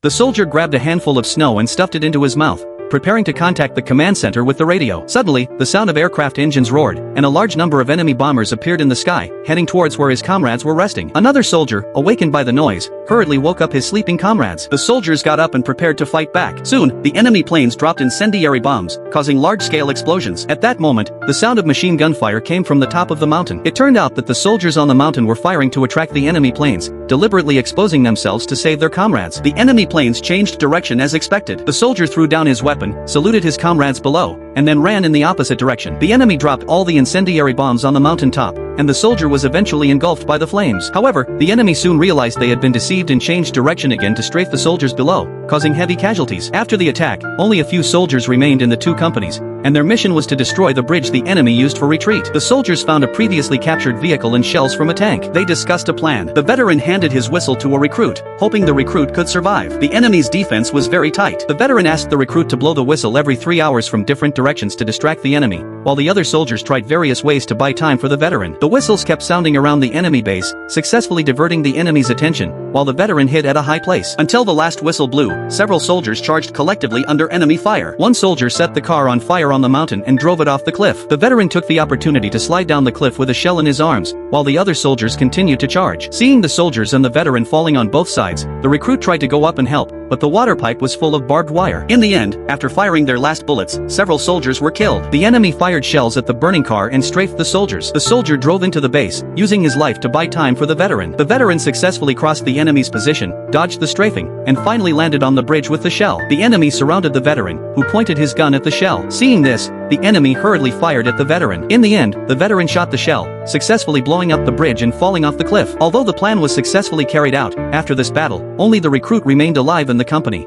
The soldier grabbed a handful of snow and stuffed it into his mouth, preparing to contact the command center with the radio. Suddenly, the sound of aircraft engines roared, and a large number of enemy bombers appeared in the sky, heading towards where his comrades were resting. Another soldier, awakened by the noise, hurriedly woke up his sleeping comrades. The soldiers got up and prepared to fight back. Soon, the enemy planes dropped incendiary bombs, causing large-scale explosions. At that moment, the sound of machine gun fire came from the top of the mountain. It turned out that the soldiers on the mountain were firing to attract the enemy planes, deliberately exposing themselves to save their comrades. The enemy planes changed direction as expected. The soldier threw down his weapon, saluted his comrades below, and then ran in the opposite direction. The enemy dropped all the incendiary bombs on the mountain top, and the soldier was eventually engulfed by the flames. However, the enemy soon realized they had been deceived and changed direction again to strafe the soldiers below, causing heavy casualties. After the attack, only a few soldiers remained in the two companies, and their mission was to destroy the bridge the enemy used for retreat. The soldiers found a previously captured vehicle and shells from a tank. They discussed a plan. The veteran handed his whistle to a recruit, hoping the recruit could survive. The enemy's defense was very tight. The veteran asked the recruit to blow the whistle every 3 hours from different directions to distract the enemy, while the other soldiers tried various ways to buy time for the veteran. The whistles kept sounding around the enemy base, successfully diverting the enemy's attention, while the veteran hid at a high place. Until the last whistle blew, several soldiers charged collectively under enemy fire. One soldier set the car on fire on the mountain and drove it off the cliff. The veteran took the opportunity to slide down the cliff with a shell in his arms, while the other soldiers continued to charge. Seeing the soldiers and the veteran falling on both sides, the recruit tried to go up and help, but the water pipe was full of barbed wire. In the end, after firing their last bullets, several soldiers were killed. The enemy fired shells at the burning car and strafed the soldiers. The soldier drove into the base, using his life to buy time for the veteran. The veteran successfully crossed the enemy's position, dodged the strafing, and finally landed on the bridge with the shell. The enemy surrounded the veteran, who pointed his gun at the shell. Seeing this, the enemy hurriedly fired at the veteran. In the end, the veteran shot the shell, successfully blowing up the bridge and falling off the cliff. Although the plan was successfully carried out, after this battle, only the recruit remained alive in the company.